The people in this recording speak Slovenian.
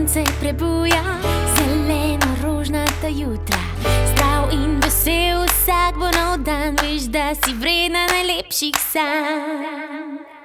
sonce prebuja, zeleno rožnata jutra. Zdrav in vesel, vsak bo nov dan, veš, da si vredna najlepših sanj.